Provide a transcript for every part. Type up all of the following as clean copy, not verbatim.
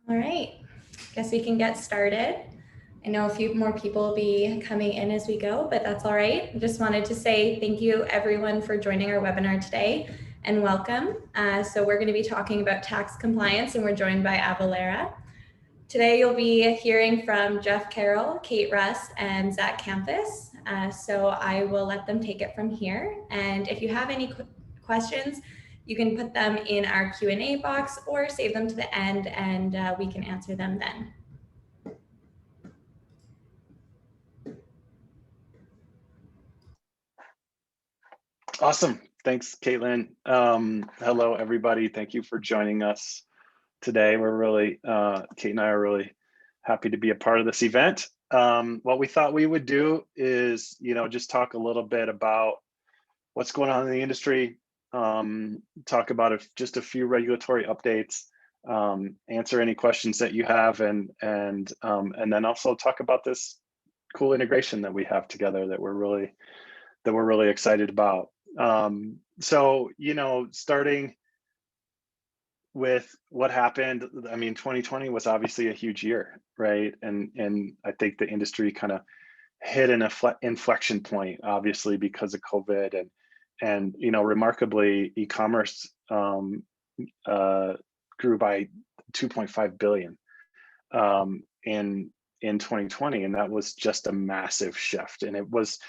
All right, guess we can get started. I know a few more people will be coming in as we go, but that's all right. I just wanted to say thank you everyone for joining our webinar today and welcome. So we're going to be talking about tax compliance and we're joined by Avalara. Today you'll be hearing from Jeff Carroll, Kate Rust, and Zach Campus. So I will let them take it from here. And if you have any questions, you can put them in our Q&A box or save them to the end and we can answer them then. Awesome. Thanks, Caitlin. Hello, everybody. Thank you for joining us today. We're really, Kate and I are really happy to be a part of this event. What we thought we would do is, just talk a little bit about what's going on in the industry, talk about just a few regulatory updates, answer any questions that you have, and then also talk about this cool integration that we have together that we're really excited about. So, starting with what happened, I mean, 2020 was obviously a huge year, right? And I think the industry kind of hit an inflection point, obviously, because of COVID and remarkably, e-commerce grew by 2.5 billion in 2020, and that was just a massive shift. And it was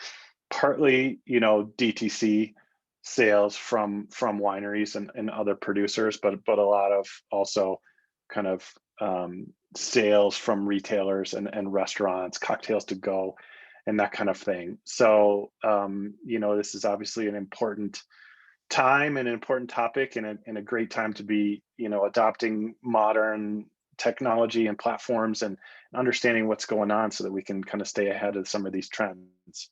partly, DTC sales from wineries and other producers, but a lot of also kind of sales from retailers and restaurants, cocktails to go, and that kind of thing. So, this is obviously an important time and an important topic and a great time to be, adopting modern technology and platforms and understanding what's going on so that we can kind of stay ahead of some of these trends.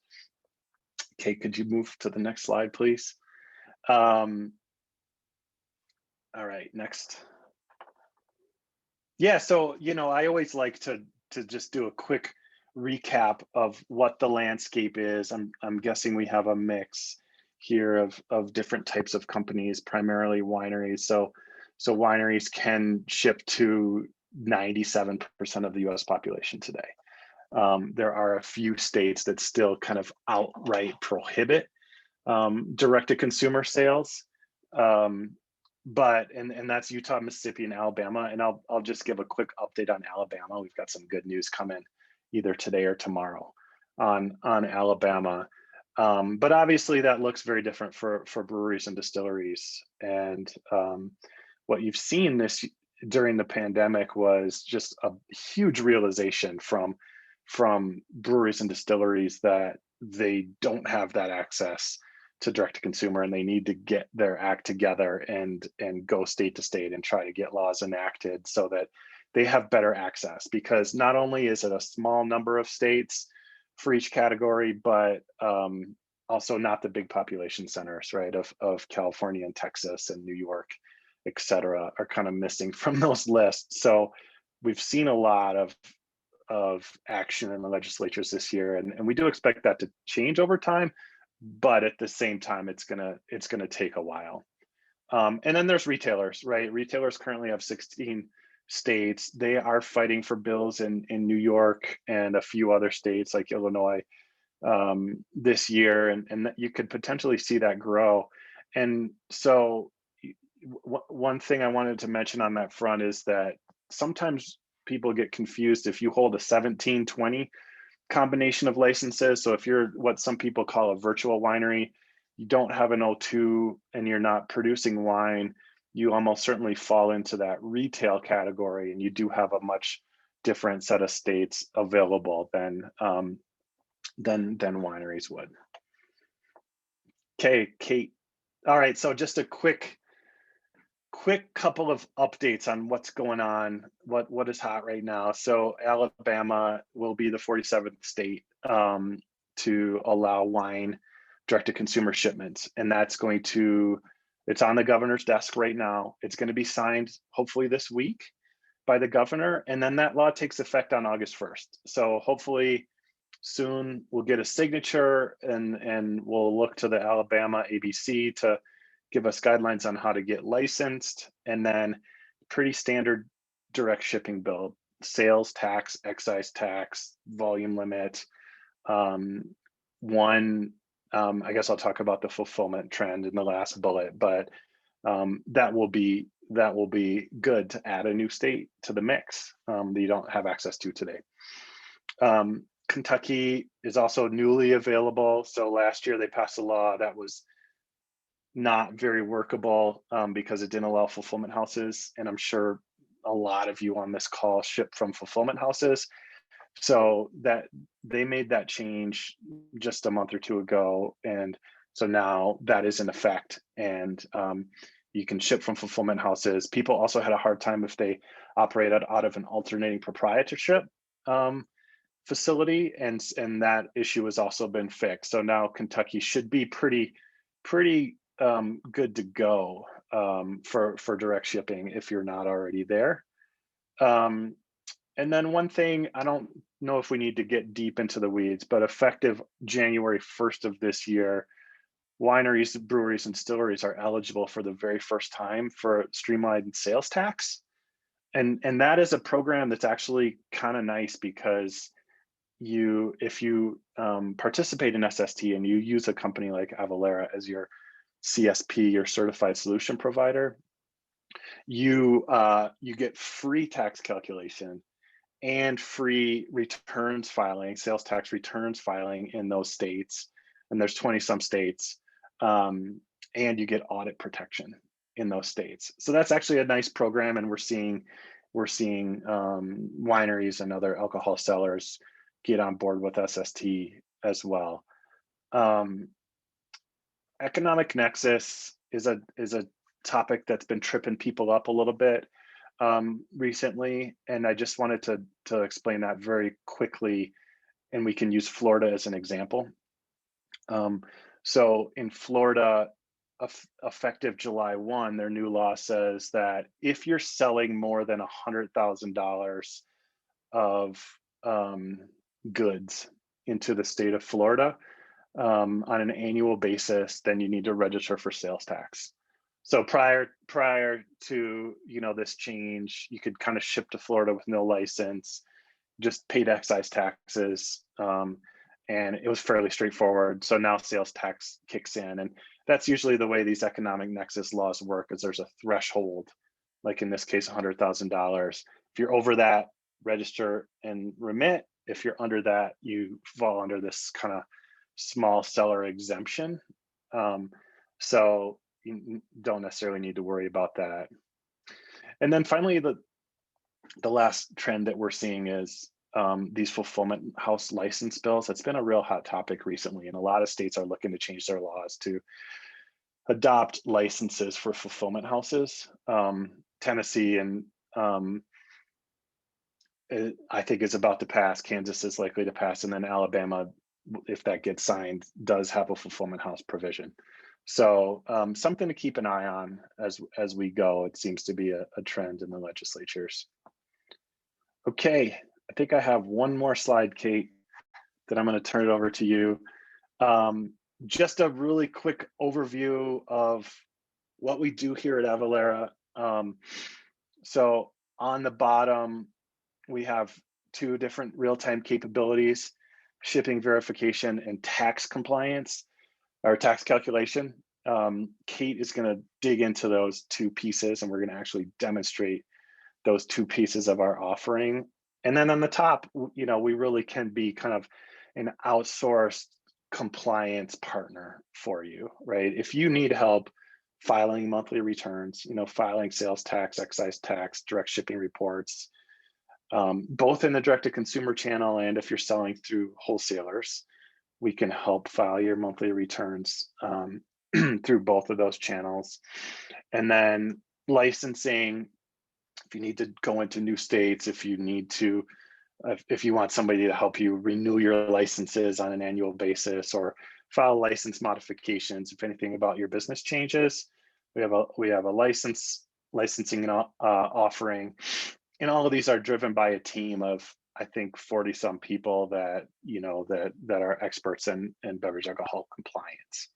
Kate, could you move to the next slide, please? All right, next. Yeah, so, I always like to just do a quick recap of what the landscape is. I'm guessing we have a mix here of different types of companies, primarily wineries. So wineries can ship to 97% of the US population today. There are a few states that still kind of outright prohibit direct-to-consumer sales, but that's Utah, Mississippi, and Alabama. And I'll just give a quick update on Alabama. We've got some good news coming either today or tomorrow on Alabama. But obviously that looks very different for breweries and distilleries. And what you've seen during the pandemic was just a huge realization from breweries and distilleries that they don't have that access to direct to consumer, and they need to get their act together and go state to state and try to get laws enacted so that they have better access, because not only is it a small number of states for each category, but also not the big population centers, right, of California and Texas and New York, et cetera, are kind of missing from those lists. So we've seen a lot of action in the legislatures this year, and we do expect that to change over time, but at the same time, it's gonna take a while. And then there's retailers, right? Retailers currently have 16 states. They are fighting for bills in New York and a few other states like Illinois this year, and you could potentially see that grow. And so one thing I wanted to mention on that front is that sometimes people get confused if you hold a 1720 combination of licenses. So if you're what some people call a virtual winery, you don't have an O2 and you're not producing wine, you almost certainly fall into that retail category, and you do have a much different set of states available than wineries would. Okay, Kate. All right, so just a quick couple of updates on what's going on, what is hot right now. So Alabama will be the 47th state to allow wine direct-to-consumer shipments, and it's on the governor's desk right now. It's going to be signed hopefully this week by the governor, and then that law takes effect on August 1st. So hopefully soon we'll get a signature, and we'll look to the Alabama ABC to give us guidelines on how to get licensed, and then pretty standard direct shipping bill, sales tax, excise tax, volume limit. One, I guess I'll talk about the fulfillment trend in the last bullet, but that will be good to add a new state to the mix that you don't have access to today. Kentucky is also newly available. So last year they passed a law that was not very workable because it didn't allow fulfillment houses. And I'm sure a lot of you on this call ship from fulfillment houses. So that they made that change just a month or two ago. And so now that is in effect, and you can ship from fulfillment houses. People also had a hard time if they operated out of an alternating proprietorship facility, and that issue has also been fixed. So now Kentucky should be pretty good to go for direct shipping if you're not already there. And then one thing, I don't know if we need to get deep into the weeds, but effective January 1st of this year, wineries, breweries, and distilleries are eligible for the very first time for streamlined sales tax. And that is a program that's actually kind of nice because if you participate in SST and you use a company like Avalara as your CSP, your certified solution provider, you get free tax calculation and free returns filing, sales tax returns filing in those states. And there's 20 some states, and you get audit protection in those states. So that's actually a nice program. And we're seeing wineries and other alcohol sellers get on board with SST as well. Economic nexus is a topic that's been tripping people up a little bit recently, and I just wanted to explain that very quickly, and we can use Florida as an example. So in Florida, effective July 1, their new law says that if you're selling more than $100,000 of goods into the state of Florida on an annual basis, then you need to register for sales tax. So prior to this change, you could kind of ship to Florida with no license, just paid excise taxes, and it was fairly straightforward. So now sales tax kicks in, and that's usually the way these economic nexus laws work. Is there's a threshold, like in this case, $100,000. If you're over that, register and remit. If you're under that, you fall under this kind of small seller exemption. So you don't necessarily need to worry about that. And then finally, the last trend that we're seeing is these fulfillment house license bills. That's been a real hot topic recently, and a lot of states are looking to change their laws to adopt licenses for fulfillment houses. Tennessee and I think is about to pass. Kansas is likely to pass, and then Alabama, if that gets signed, does have a fulfillment house provision. So something to keep an eye on as we go. It seems to be a trend in the legislatures. Okay, I think I have one more slide, Kate, that I'm going to turn it over to you. Just a really quick overview of what we do here at Avalara. So on the bottom, we have two different real-time capabilities: shipping verification and tax compliance, or tax calculation. Kate is going to dig into those two pieces, and we're going to actually demonstrate those two pieces of our offering. And then on the top, we really can be kind of an outsourced compliance partner for you, right? If you need help filing monthly returns, filing sales tax, excise tax, direct shipping reports, both in the direct-to-consumer channel, and if you're selling through wholesalers, we can help file your monthly returns through both of those channels. And then licensing, if you need to go into new states, if you want somebody to help you renew your licenses on an annual basis or file license modifications, if anything about your business changes, we have a licensing offering. And all of these are driven by a team of, I think, 40 some people that are experts in beverage alcohol compliance.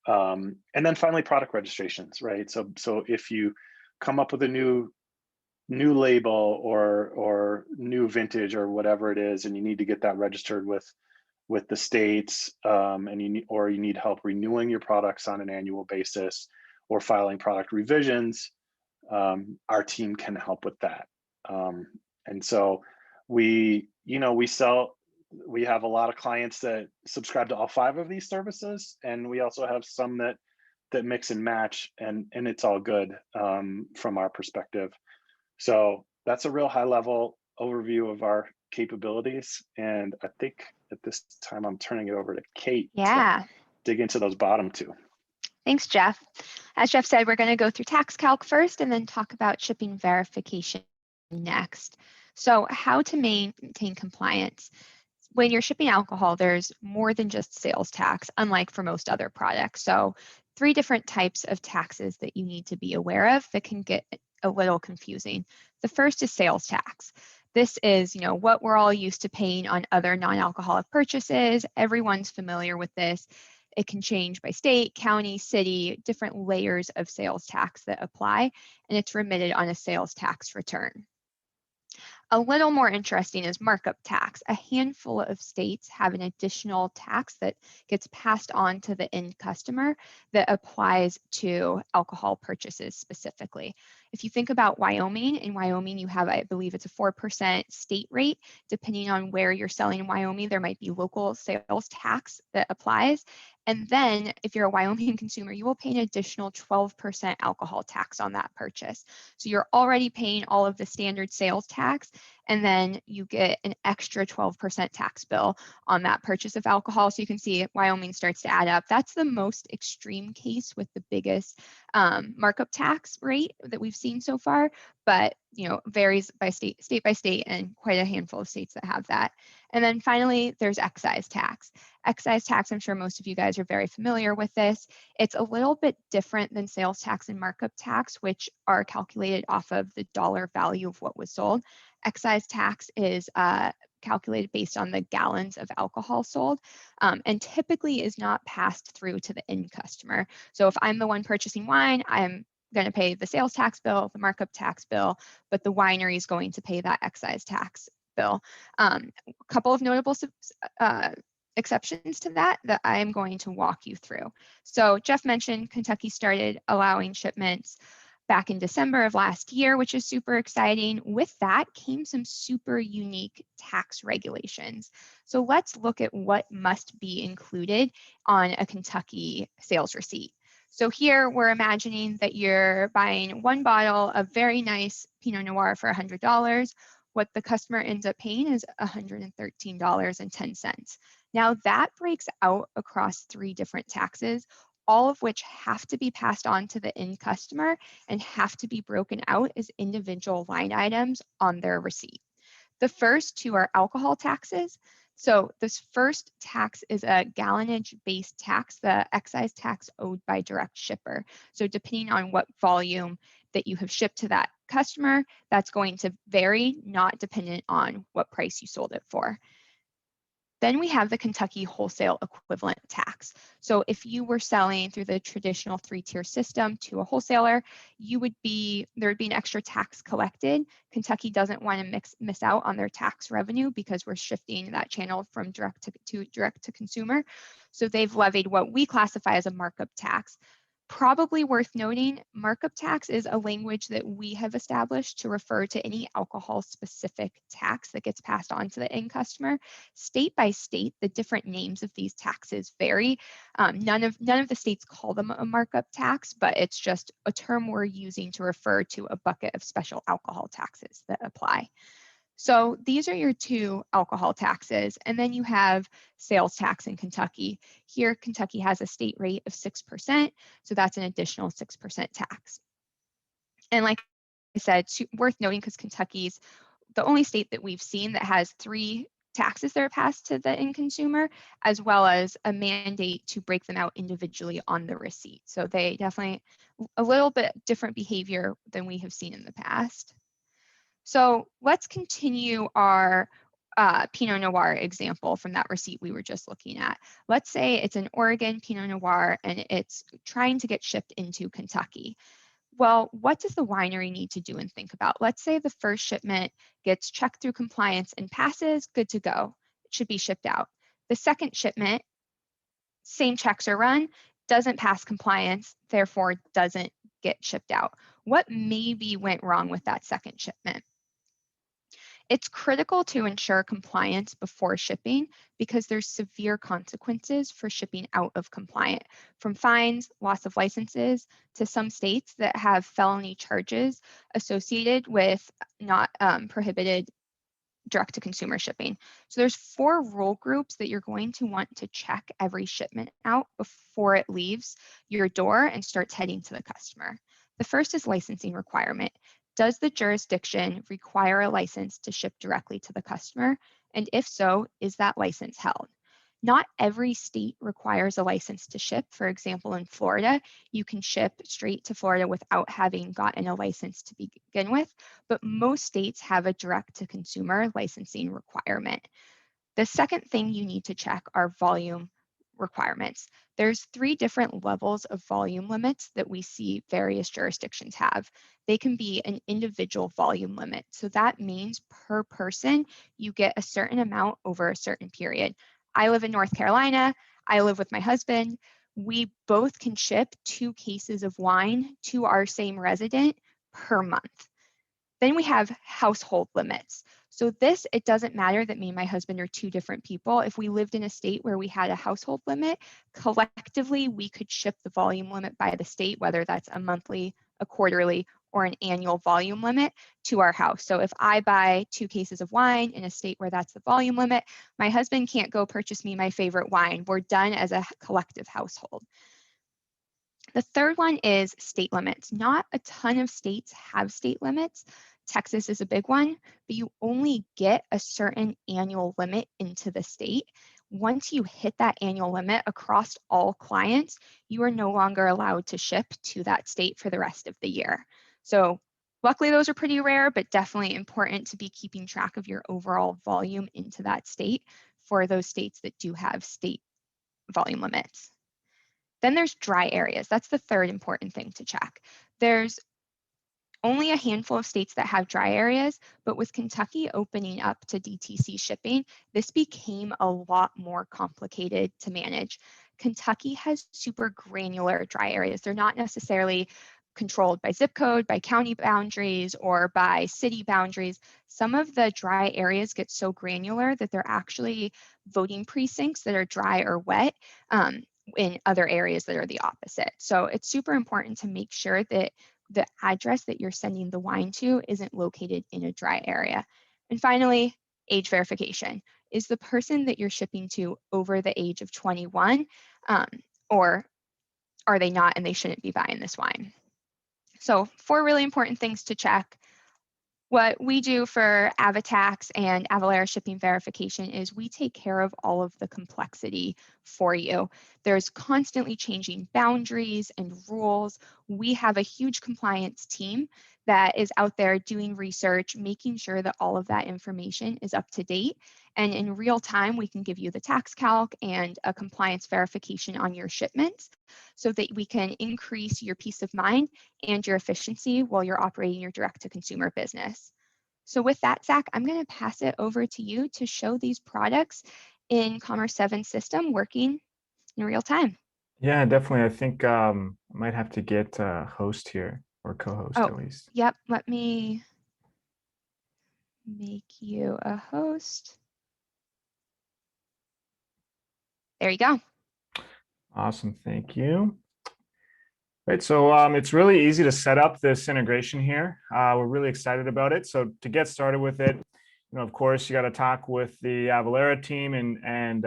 And then finally, product registrations, right? So if you come up with a new new label or new vintage or whatever it is, and you need to get that registered with the states, and you need help renewing your products on an annual basis or filing product revisions, our team can help with that. And so we, we have a lot of clients that subscribe to all 5 of these services, and we also have some that mix and match, and it's all good, from our perspective. So that's a real high level overview of our capabilities. And I think at this time, I'm turning it over to Kate to Yeah. dig into those bottom 2. Thanks, Jeff. As Jeff said, we're going to go through tax calc first and then talk about shipping verification next. So how to maintain compliance. When you're shipping alcohol, there's more than just sales tax, unlike for most other products. So 3 different types of taxes that you need to be aware of that can get a little confusing. The first is sales tax. This is, what we're all used to paying on other non-alcoholic purchases. Everyone's familiar with this. It can change by state, county, city, different layers of sales tax that apply, and it's remitted on a sales tax return. A little more interesting is markup tax. A handful of states have an additional tax that gets passed on to the end customer that applies to alcohol purchases specifically. If you think about Wyoming, in Wyoming you have, I believe it's a 4% state rate. Depending on where you're selling in Wyoming, there might be local sales tax that applies. And then if you're a Wyoming consumer, you will pay an additional 12% alcohol tax on that purchase. So you're already paying all of the standard sales tax, and then you get an extra 12% tax bill on that purchase of alcohol. So you can see Wyoming starts to add up. That's the most extreme case with the biggest markup tax rate that we've seen so far, but varies by state by state, and quite a handful of states that have that. And then finally, there's excise tax. Excise tax, I'm sure most of you guys are very familiar with this. It's a little bit different than sales tax and markup tax, which are calculated off of the dollar value of what was sold. Excise tax is calculated based on the gallons of alcohol sold, and typically is not passed through to the end customer. So if I'm the one purchasing wine, I'm going to pay the sales tax bill, the markup tax bill, but the winery is going to pay that excise tax bill. A couple of notable exceptions to that I'm going to walk you through. So Jeff mentioned Kentucky started allowing shipments back in December of last year, which is super exciting. With that came some super unique tax regulations. So let's look at what must be included on a Kentucky sales receipt. So here we're imagining that you're buying 1 bottle of very nice Pinot Noir for $100. What the customer ends up paying is $113.10. Now that breaks out across 3 different taxes, all of which have to be passed on to the end customer and have to be broken out as individual line items on their receipt. The first 2 are alcohol taxes. So this first tax is a gallonage-based tax, the excise tax owed by direct shipper. So depending on what volume that you have shipped to that customer, that's going to vary, not dependent on what price you sold it for. Then we have the Kentucky wholesale equivalent tax. So if you were selling through the traditional 3-tier system to a wholesaler, there would be an extra tax collected. Kentucky doesn't want to miss out on their tax revenue because we're shifting that channel from direct to consumer. So they've levied what we classify as a markup tax. Probably worth noting, markup tax is a language that we have established to refer to any alcohol-specific tax that gets passed on to the end customer. State by state, the different names of these taxes vary. None of the states call them a markup tax, but it's just a term we're using to refer to a bucket of special alcohol taxes that apply. So these are your 2 alcohol taxes, and then you have sales tax in Kentucky. Here, Kentucky has a state rate of 6%, so that's an additional 6% tax. And like I said, worth noting because Kentucky's the only state that we've seen that has 3 taxes that are passed to the end consumer, as well as a mandate to break them out individually on the receipt. So they definitely a little bit different behavior than we have seen in the past. So let's continue our Pinot Noir example from that receipt we were just looking at. Let's say it's an Oregon Pinot Noir and it's trying to get shipped into Kentucky. Well, what does the winery need to do and think about? Let's say the first shipment gets checked through compliance and passes, good to go. It should be shipped out. The second shipment, same checks are run, doesn't pass compliance, therefore doesn't get shipped out. What maybe went wrong with that second shipment? It's critical to ensure compliance before shipping because there's severe consequences for shipping out of compliant, from fines, loss of licenses, to some states that have felony charges associated with not prohibited direct to consumer shipping. So there's 4 rule groups that you're going to want to check every shipment out before it leaves your door and starts heading to the customer. The first is licensing requirement. Does the jurisdiction require a license to ship directly to the customer? And if so, is that license held? Not every state requires a license to ship. For example, in Florida, you can ship straight to Florida without having gotten a license to begin with, but most states have a direct-to-consumer licensing requirement. The second thing you need to check are volume requirements. There's 3 different levels of volume limits that we see various jurisdictions have. They can be an individual volume limit. So that means per person, you get a certain amount over a certain period. I live in North Carolina. I live with my husband. We both can ship 2 cases of wine to our same resident per month. Then we have household limits. So this, it doesn't matter that me and my husband are 2 different people. If we lived in a state where we had a household limit, collectively, we could ship the volume limit by the state, whether that's a monthly, a quarterly, or an annual volume limit to our house. So if I buy 2 cases of wine in a state where that's the volume limit, my husband can't go purchase me my favorite wine. We're done as a collective household. The third one is state limits. Not a ton of states have state limits. Texas is a big one, but you only get a certain annual limit into the state. Once you hit that annual limit across all clients, you are no longer allowed to ship to that state for the rest of the year. So luckily those are pretty rare, but definitely important to be keeping track of your overall volume into that state for those states that do have state volume limits. Then there's dry areas. That's the third important thing to check. There's only a handful of states that have dry areas, but with Kentucky opening up to DTC shipping, this became a lot more complicated to manage. Kentucky has super granular dry areas. They're not necessarily controlled by zip code, by county boundaries, or by city boundaries. Some of the dry areas get so granular that they're actually voting precincts that are dry or wet in other areas that are the opposite. So it's super important to make sure that the address that you're sending the wine to isn't located in a dry area. And finally, age verification. Is the person that you're shipping to over the age of 21, or are they not and they shouldn't be buying this wine? So 4 really important things to check. What we do for AvaTax and Avalara shipping verification is we take care of all of the complexity for you. There's constantly changing boundaries and rules. We have a huge compliance team that is out there doing research, making sure that all of that information is up to date. And in real time, we can give you the tax calc and a compliance verification on your shipments so that we can increase your peace of mind and your efficiency while you're operating your direct-to-consumer business. So with that, Zach, I'm going to pass it over to you to show these products in Commerce7 system working in real time. Yeah, definitely. I think I might have to get a host here, or co-host at least. Yep, let me make you a host. There you go. Awesome, thank you. Right, so it's really easy to set up this integration here. We're really excited about it. So to get started with it, of course, you got to talk with the Avalara team and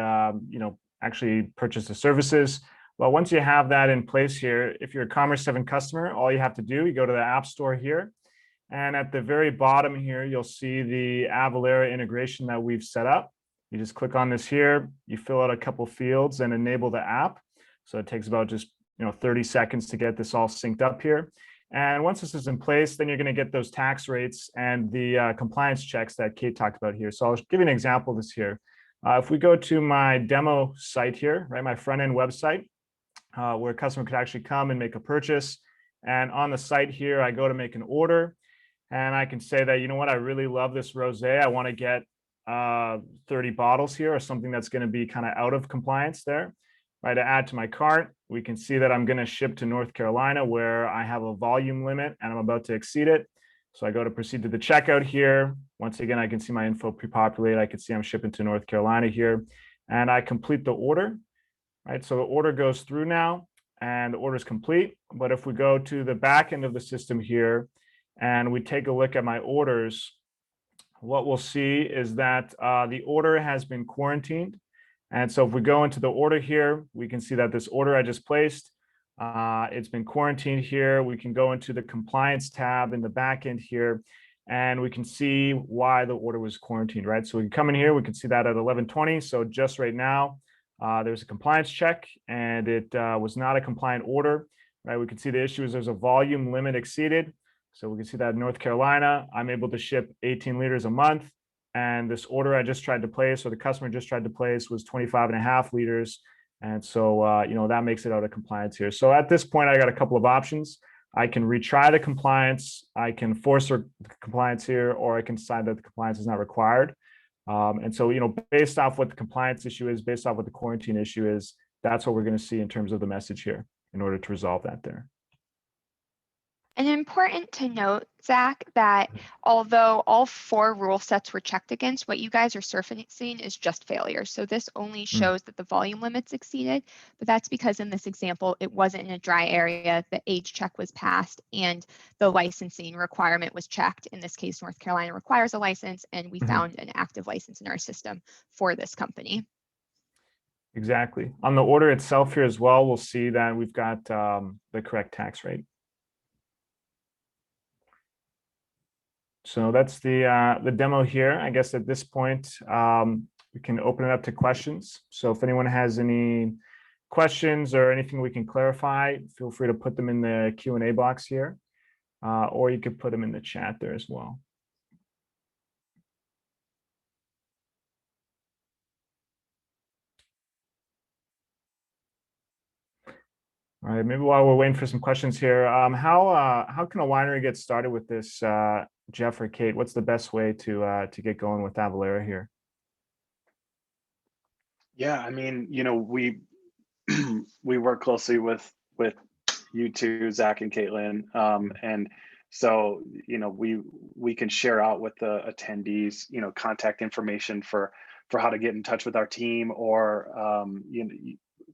actually purchase the services. Well, once you have that in place here, if you're a Commerce7 customer, all you have to do, you go to the App Store here, and at the very bottom here, you'll see the Avalara integration that we've set up. You just click on this here, you fill out a couple fields and enable the app. So it takes about just 30 seconds to get this all synced up here. And once this is in place, then you're going to get those tax rates and the compliance checks that Kate talked about here. So I'll give you an example of this here. If we go to my demo site here, right, my front end website, where a customer could actually come and make a purchase And on the site here, I go to make an order, and I can say that, you know what, I really love this rosé. I want to get 30 bottles here, or something that's going to be kind of out of compliance there. Right, to add to my cart, we can see that I'm going to ship to North Carolina, where I have a volume limit and I'm about to exceed it. So I go to proceed to the checkout here. Once again, I can see my info pre-populate. I can see I'm shipping to North Carolina here, and I complete the order. Right, so the order goes through now, and the order is complete. But if we go to the back end of the system here, and we take a look at my orders, what we'll see is that the order has been quarantined. And so if we go into the order here, we can see that this order I just placed, it's been quarantined here. We can go into the compliance tab in the back end here, and we can see why the order was quarantined, right? So we can come in here, we can see that at 11:20. So just right now, there's a compliance check, and it was not a compliant order, right? We can see the issue is there's a volume limit exceeded. So we can see that in North Carolina, I'm able to ship 18 liters a month. And this order I just tried to place, or the customer just tried to place, was 25.5 liters. And so, you know, that makes it out of compliance here. So at this point, I got a couple of options. I can retry the compliance, I can force the compliance here, or I can decide that the compliance is not required. And so, you know, based off what the compliance issue is, based off what the quarantine issue is, that's what we're going to see in terms of the message here in order to resolve that there. And important to note, Zach, that although all 4 rule sets were checked against, what you guys are surfacing is just failure. So this only shows that the volume limits exceeded, but that's because in this example, it wasn't in a dry area, the age check was passed, and the licensing requirement was checked. In this case, North Carolina requires a license, and we found an active license in our system for this company. Exactly. On the order itself here as well, we'll see that we've got the correct tax rate. So that's the demo here. I guess at this point, we can open it up to questions. So if anyone has any questions or anything we can clarify, feel free to put them in the Q&A box here, or you could put them in the chat there as well. All right, maybe while we're waiting for some questions here, how can a winery get started with this, Jeff or Kate? What's the best way to get going with Avalara here? Yeah, I mean, you know, we we work closely with you two, Zach and Caitlin, and so you know we can share out with the attendees, you know, contact information for how to get in touch with our team, or you know,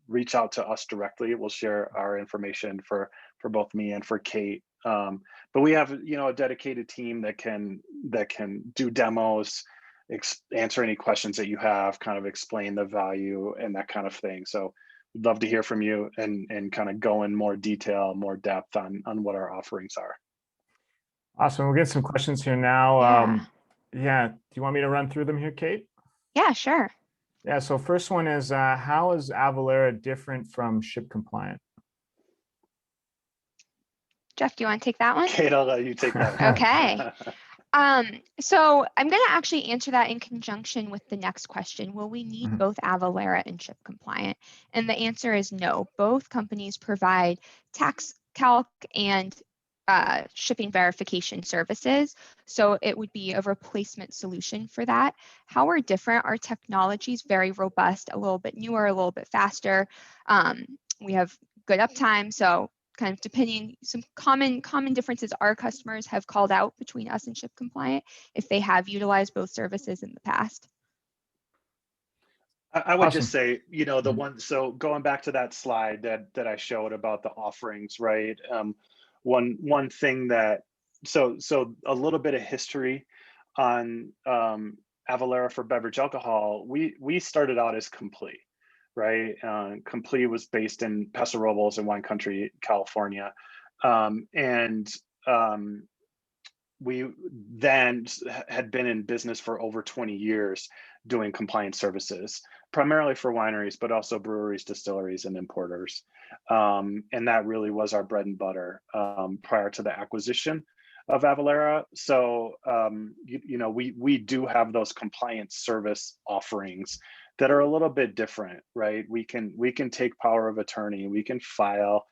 reach out to us directly. We'll share our information for both me and for Kate. But we have, you know, a dedicated team that can do demos, answer any questions that you have, kind of explain the value and that kind of thing. So we'd love to hear from you and kind of go in more detail, more depth on what our offerings are. Awesome. We'll get some questions here now. Yeah. Do you want me to run through them here, Kate? Yeah, sure. Yeah. So first one is, how is Avalara different from Ship Compliant? Jeff, do you want to take that one? Kate, I'll let you take that one. Okay. So I'm going to actually answer that in conjunction with the next question. Will we need both Avalara and Ship Compliant? And the answer is no. Both companies provide tax calc and shipping verification services. So it would be a replacement solution for that. How we're different, our technology is very robust, a little bit newer, a little bit faster. We have good uptime. So kind of depending, some common differences our customers have called out between us and Ship Compliant if they have utilized both services in the past. I would just say, you know, the one, so going back to that slide that I showed about the offerings, right? One thing that, so a little bit of history on Avalara for beverage alcohol. We started out as Complete, right? Complete was based in Paso Robles in Wine Country, California, and we then had been in business for over 20 years doing compliance services, primarily for wineries, but also breweries, distilleries, and importers. And that really was our bread and butter prior to the acquisition of Avalara. So, you know, we do have those compliance service offerings that are a little bit different, right? We can take power of attorney, we can file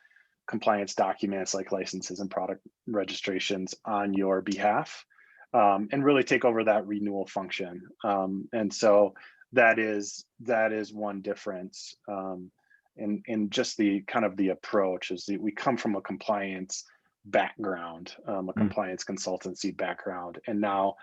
compliance documents like licenses and product registrations on your behalf, and really take over that renewal function. And so that is one difference. In just the kind of the approach is that we come from a compliance background, a compliance consultancy background, and now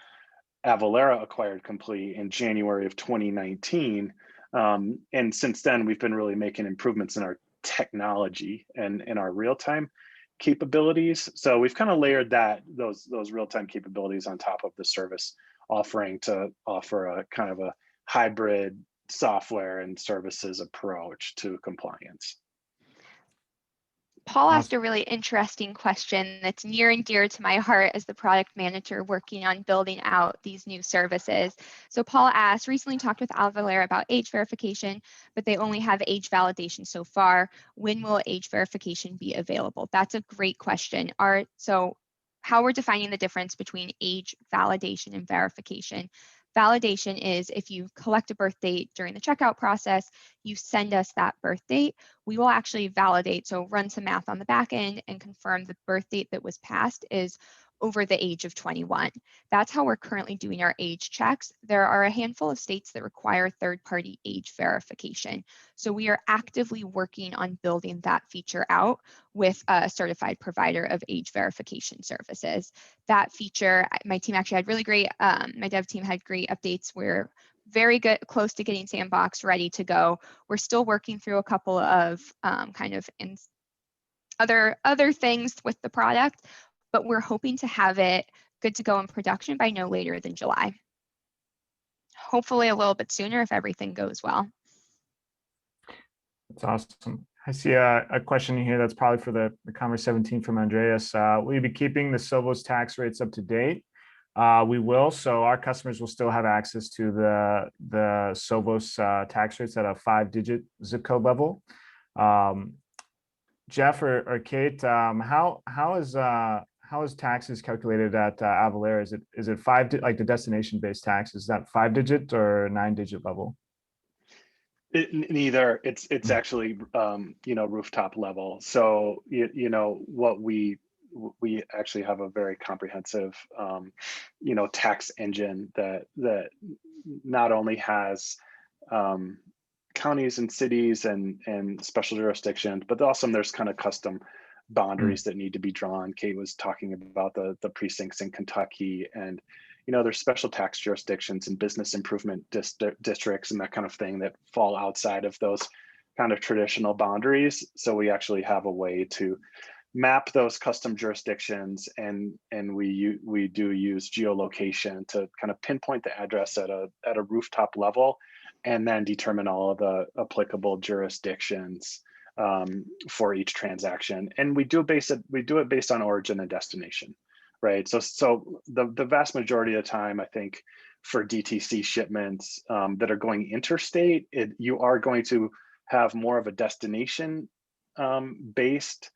Avalara acquired Complete in January of 2019. And since then, we've been really making improvements in our technology and in our real-time capabilities. So we've kind of layered those real-time capabilities on top of the service offering to offer a kind of a hybrid software and services approach to compliance. Paul asked a really interesting question that's near and dear to my heart as the product manager working on building out these new services. So Paul asked, recently talked with Avalara about age verification, but they only have age validation so far. When will age verification be available? That's a great question. So how we're defining the difference between age validation and verification. Validation is if you collect a birth date during the checkout process, you send us that birth date, we will actually validate, so run some math on the back end and confirm the birth date that was passed is over the age of 21. That's how we're currently doing our age checks. There are a handful of states that require third-party age verification. So we are actively working on building that feature out with a certified provider of age verification services. That feature, my team actually had really great, my dev team had great updates. We're very good, close to getting Sandbox ready to go. We're still working through a couple of other things with the product, but we're hoping to have it good to go in production by no later than July. Hopefully a little bit sooner if everything goes well. That's awesome. I see a question here that's probably for the Commerce7 team from Andreas. Will you be keeping the Sovos tax rates up to date? We will, so our customers will still have access to the Sovos tax rates at a 5-digit zip code level. Jeff or Kate, how is taxes calculated at Avalara? Is it like the destination-based tax? Is that 5-digit or 9-digit level? Neither. It's actually rooftop level. So what we actually have a very comprehensive tax engine that not only has counties and cities and special jurisdictions, but also there's kind of custom boundaries that need to be drawn. Kate was talking about the precincts in Kentucky, and there's special tax jurisdictions and business improvement districts and that kind of thing that fall outside of those kind of traditional boundaries. So we actually have a way to map those custom jurisdictions, and we do use geolocation to kind of pinpoint the address at a rooftop level, and then determine all of the applicable jurisdictions for each transaction. And we do it based on origin and destination, right? So the vast majority of the time, I think for DTC shipments that are going interstate, you are going to have more of a destination based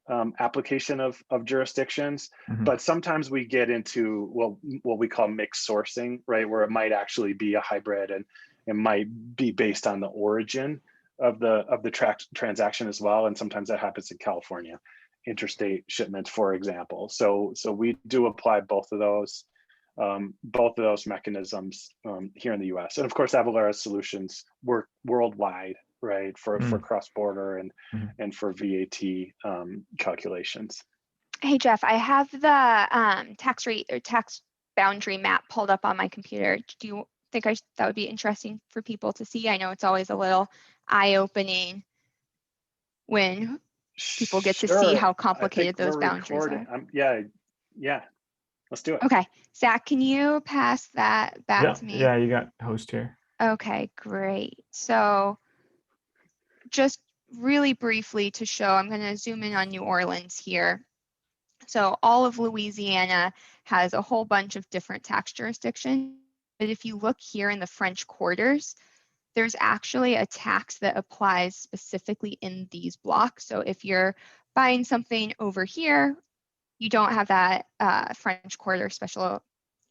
application of jurisdictions, but sometimes we get into what we call mixed sourcing, right, where it might actually be a hybrid, and it might be based on the origin of the transaction as well. And sometimes that happens in California, interstate shipments, for example. So we do apply both of those mechanisms here in the U.S. And of course, Avalara solutions work worldwide, right, for cross-border and for VAT calculations. Hey, Jeff, I have the tax rate or tax boundary map pulled up on my computer. Do you think that would be interesting for people to see? I know it's always a little eye-opening when people get to see how complicated those boundaries are. Yeah, let's do it. Okay, Zach, can you pass that back to me? Yeah, you got host here. Okay, great. So just really briefly to show, I'm going to zoom in on New Orleans here. So all of Louisiana has a whole bunch of different tax jurisdictions. But if you look here in the French quarters, there's actually a tax that applies specifically in these blocks. So if you're buying something over here, you don't have that French Quarter special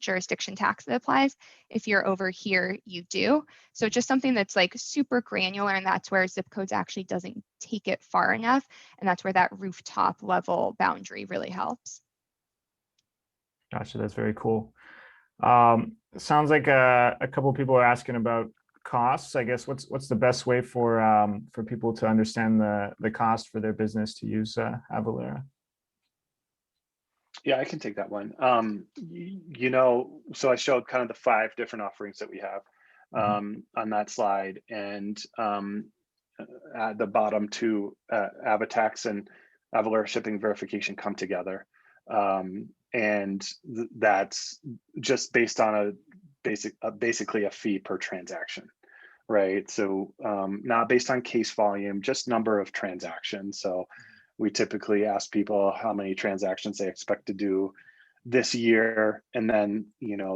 jurisdiction tax that applies. If you're over here, you do. So just something that's like super granular, and that's where zip codes actually doesn't take it far enough. And that's where that rooftop level boundary really helps. Gotcha. That's very cool. Sounds like a couple of people are asking about costs. I guess what's the best way for people to understand the cost for their business to use Avalara? Yeah, I can take that one. So I showed kind of the 5 different offerings that we have on that slide, and at the bottom 2, Avatax and Avalara shipping verification come together, and that's just based on basically a fee per transaction, right? So not based on case volume, just number of transactions. So we typically ask people how many transactions they expect to do this year, and then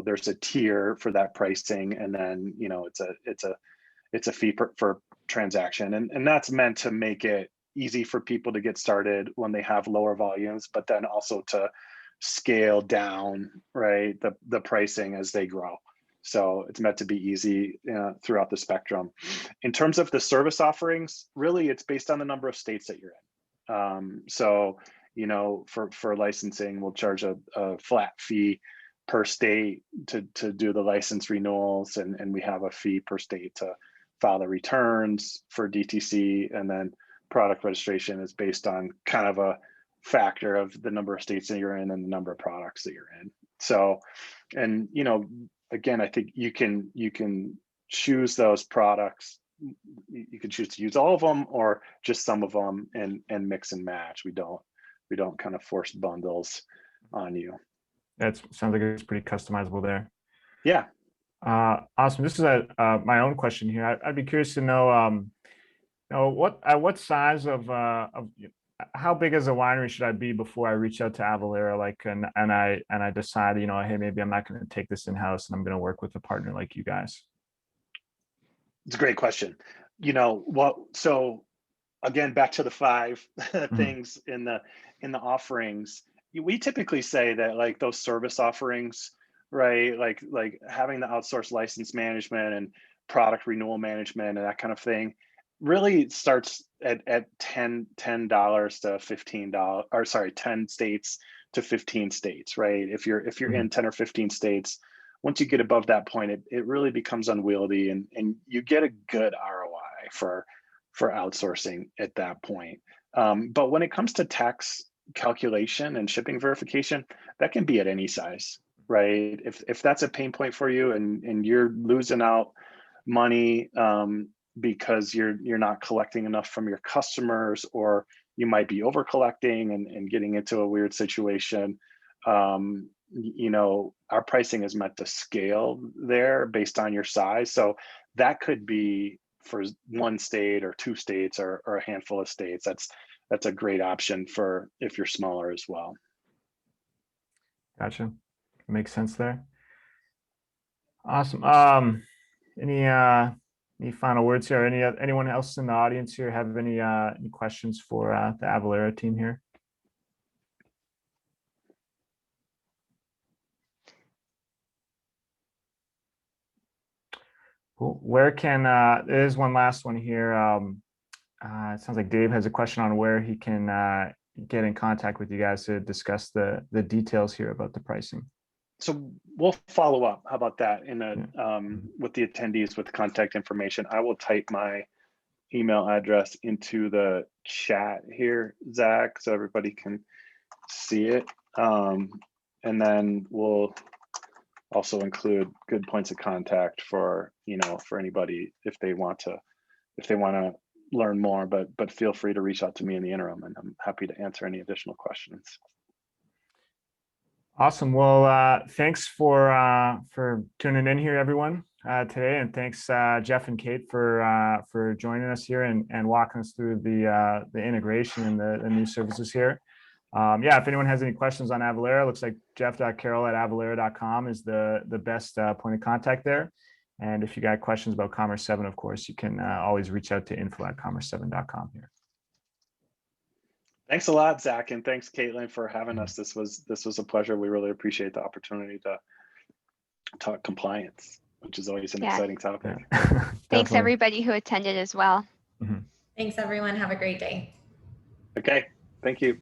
there's a tier for that pricing, and then it's a fee per transaction, and that's meant to make it easy for people to get started when they have lower volumes, but then also to scale down, right, the pricing as they grow. So it's meant to be easy throughout the spectrum. In terms of the service offerings, really it's based on the number of states that you're in. So, for licensing, we'll charge a flat fee per state to do the license renewals, and we have a fee per state to file the returns for DTC, and then product registration is based on kind of a factor of the number of states that you're in and the number of products that you're in. So, and again, I think you can choose those products. You can choose to use all of them or just some of them, and mix and match. We don't kind of force bundles on you. That sounds like it's pretty customizable there. Yeah. Awesome. This is my own question here. I'd be curious to know, what size of how big as a winery should I be before I reach out to Avalara, like, and I decide, hey, maybe I'm not going to take this in-house and I'm going to work with a partner like you guys. It's a great question. So again, back to the 5 things in the offerings. We typically say that, like, those service offerings, right? Like having the outsourced license management and product renewal management and that kind of thing really starts at $10 to $15, or sorry, 10 states to 15 states, right? If you're in 10 or 15 states, once you get above that point, it really becomes unwieldy, and you get a good ROI for outsourcing at that point. But when it comes to tax calculation and shipping verification, that can be at any size, right? If that's a pain point for you, and you're losing out money because you're not collecting enough from your customers, or you might be over collecting and getting into a weird situation, our pricing is meant to scale there based on your size. So that could be for 1 state or 2 states or a handful of states. That's a great option for if you're smaller as well. Gotcha. Makes sense there. Awesome. Any final words here? Anyone else in the audience here have any questions for the Avalara team here? Cool. Where can there's one last one here. It sounds like Dave has a question on where he can get in contact with you guys to discuss the details here about the pricing. So we'll follow up. How about that with the attendees with contact information? I will type my email address into the chat here, Zach, so everybody can see it. And then we'll also include good points of contact for anybody if they want to learn more, but feel free to reach out to me in the interim, and I'm happy to answer any additional questions. Awesome. Well, thanks for tuning in here, everyone, today, and thanks Jeff and Kate for joining us here and walking us through the integration and the new services here. Yeah, if anyone has any questions on Avalara, looks like jeff.carroll@avalara.com is the best point of contact there. And if you got questions about Commerce7, of course, you can always reach out to info@commerce7.com here. Thanks a lot, Zach, and thanks, Caitlin, for having us. This was a pleasure. We really appreciate the opportunity talk compliance, which is always an Yeah. exciting topic. Yeah. Thanks Definitely. everybody who attended as well. Thanks, everyone. Have a great day. Okay, thank you.